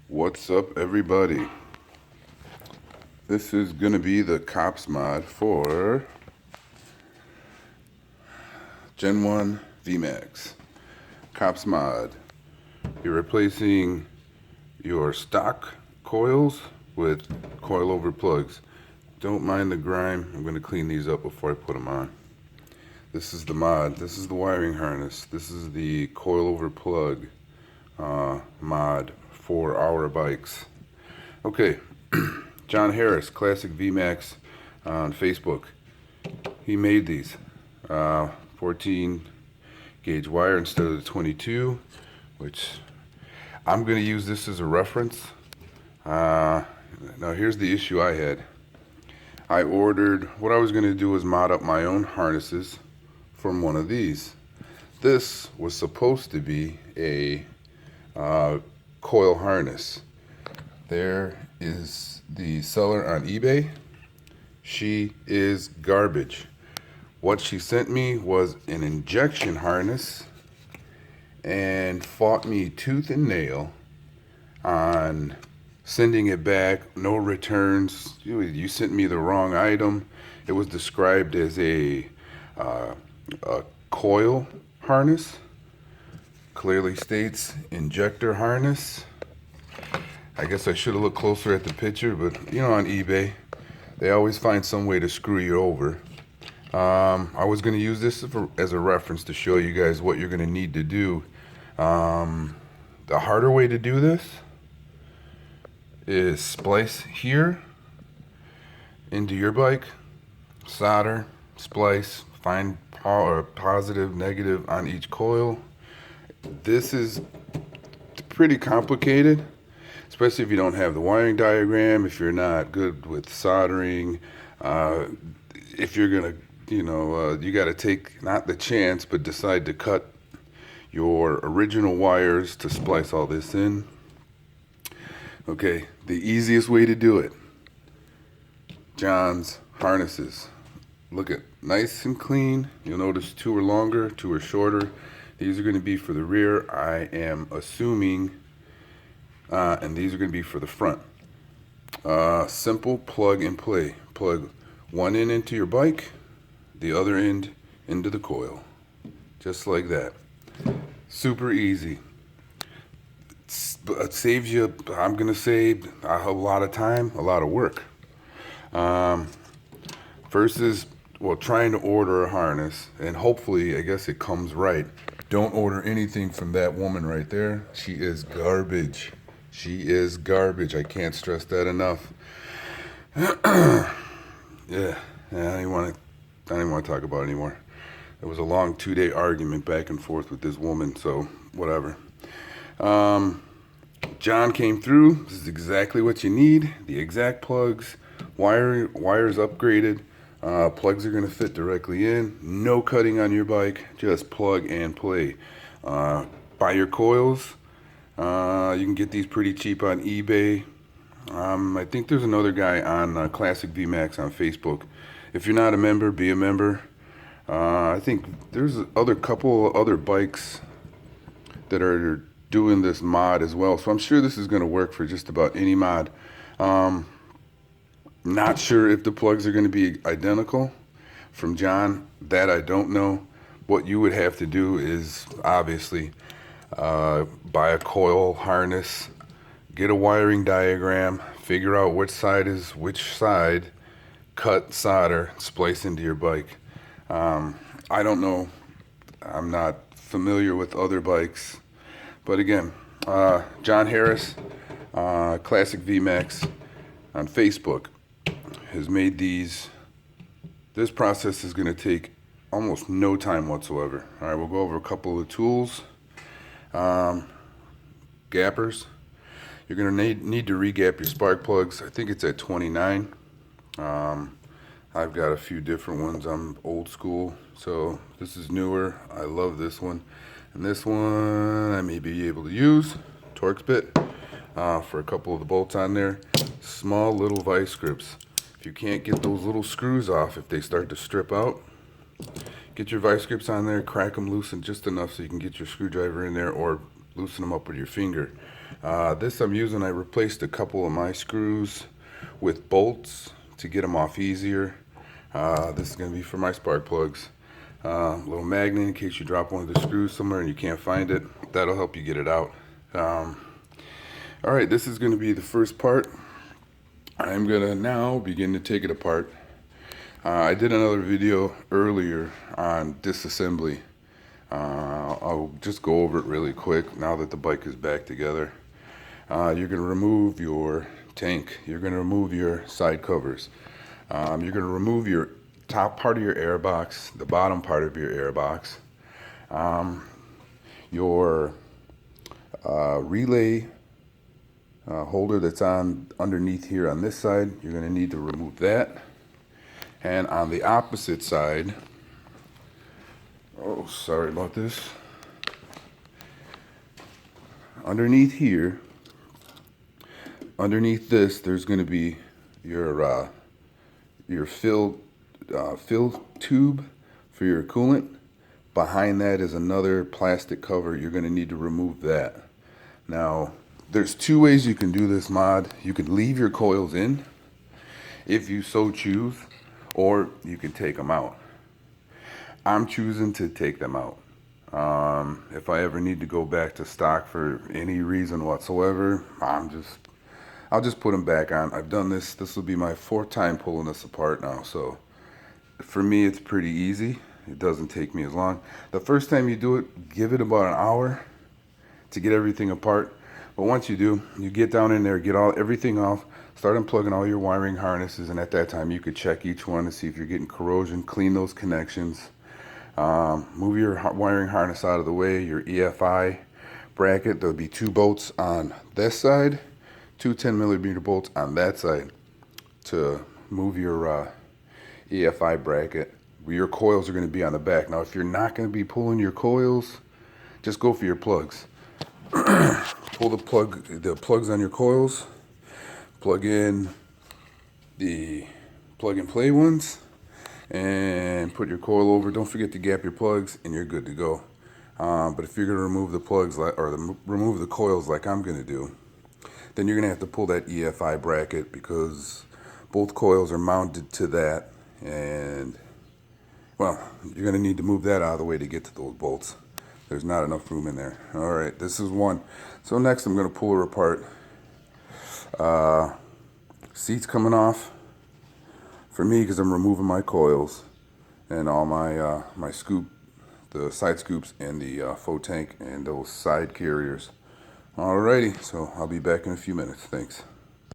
What's up, everybody? This is going to be the Cops mod for Gen 1 Vmax. Cops mod. You're replacing your stock coils with coilover plugs. Don't mind the grime. I'm going to clean these up before I put them on. This is the mod. This is the wiring harness. This is the coilover plug mod for our bikes. Okay, John Harris, Classic Vmax on Facebook. He made these 14 gauge wire instead of the 22, which I'm going to use this as a reference. Now here's the issue I had. I ordered, what I was going to do was mod up my own harnesses from one of these. This was supposed to be a coil harness. There is the seller on eBay. She is garbage. What she sent me was an injection harness and fought me tooth and nail on sending it back. No returns. You sent me the wrong item. It was described as a coil harness. Clearly states injector harness. I guess I should have looked closer at the picture, but you know, on eBay, they always find some way to screw you over. I was going to use this as a reference to show you guys what you're going to need to do. The harder way to do this is splice here into your bike, solder, splice, find power, positive, negative on each coil. This is pretty complicated, especially if you don't have the wiring diagram, if you're not good with soldering, if you're gonna, you got to take not the chance, but decide to cut your original wires to splice all this in. Okay, the easiest way to do it, John's harnesses. Look at nice and clean. You'll notice two are longer, two are shorter. These are going to be for the rear, I am assuming, and these are going to be for the front. Simple plug and play. Plug one end into your bike, the other end into the coil. Just like that. Super easy. It saves you, I'm going to say, a lot of time, a lot of work. Versus, trying to order a harness, and hopefully, I guess it comes right. Don't order anything from that woman right there. She is garbage. She is garbage. I can't stress that enough. Yeah, I don't even want to talk about it anymore. It was a long 2-day argument back and forth with this woman, so whatever. John came through. This is exactly what you need. The exact plugs. Wires upgraded. Plugs are going to fit directly in. No cutting on your bike. Just plug and play. Buy your coils. You can get these pretty cheap on eBay. I think there's another guy on Classic Vmax on Facebook. If you're not a member, be a member. I think there's a couple other bikes that are doing this mod as well. So I'm sure this is going to work for just about any mod. Not sure if the plugs are going to be identical from John. That I don't know. What you would have to do is obviously buy a coil harness, get a wiring diagram, figure out which side is which side, cut, solder, splice into your bike. I don't know. I'm not familiar with other bikes. But again, John Harris, Classic Vmax on Facebook, has made these. This process is going to take almost no time whatsoever. All right, we'll go over a couple of tools. Gappers. You're going to need to re-gap your spark plugs. I think it's at 29. I've got a few different ones. I'm old school, so this is newer. I love this one. And this one I may be able to use. Torx bit for a couple of the bolts on there. Small little vice grips. If you can't get those little screws off, if they start to strip out, get your vice grips on there, crack them loose and just enough so you can get your screwdriver in there, or loosen them up with your finger. This I'm using, I replaced a couple of my screws with bolts to get them off easier. This is going to be for my spark plugs. Little magnet in case you drop one of the screws somewhere and you can't find it. That'll help you get it out. Alright, this is going to be the first part. I'm going to now begin to take it apart. I did another video earlier on disassembly. I'll just go over it really quick now that the bike is back together. You're going to remove your tank. You're going to remove your side covers. You're going to remove your top part of your air box, the bottom part of your air box, your relay holder that's on underneath here on this side. You're going to need to remove that. And on the opposite side, oh, sorry about this. Underneath here, underneath this, there's going to be your fill tube for your coolant. Behind that is another plastic cover. You're going to need to remove that. Now, there's two ways you can do this mod. You can leave your coils in, if you so choose, or you can take them out. I'm choosing to take them out. If I ever need to go back to stock for any reason whatsoever, I'll just put them back on. I've done this. This will be my 4th time pulling this apart now. So for me, it's pretty easy. It doesn't take me as long. The first time you do it, give it about an hour to get everything apart. But once you do, you get down in there, get everything off, start unplugging all your wiring harnesses, and at that time you could check each one to see if you're getting corrosion, clean those connections, move your wiring harness out of the way, your Efi bracket. There'll be 2 bolts on this side, 2 10mm bolts on that side to move your Efi bracket. Your coils are going to be on the back. Now, if you're not going to be pulling your coils, just go for your plugs. Pull the plugs on your coils, plug in the plug and play ones, and put your coil over. Don't forget to gap your plugs, and you're good to go. But if you're going to remove the plugs remove the coils like I'm going to do, then you're going to have to pull that Efi bracket because both coils are mounted to that, and well, you're going to need to move that out of the way to get to those bolts. There's not enough room in there. All right, this is one. So next I'm going to pull her apart. Seats coming off for me because I'm removing my coils and all my my scoop, the side scoops and the faux tank and those side carriers. Alrighty, so I'll be back in a few minutes. Thanks.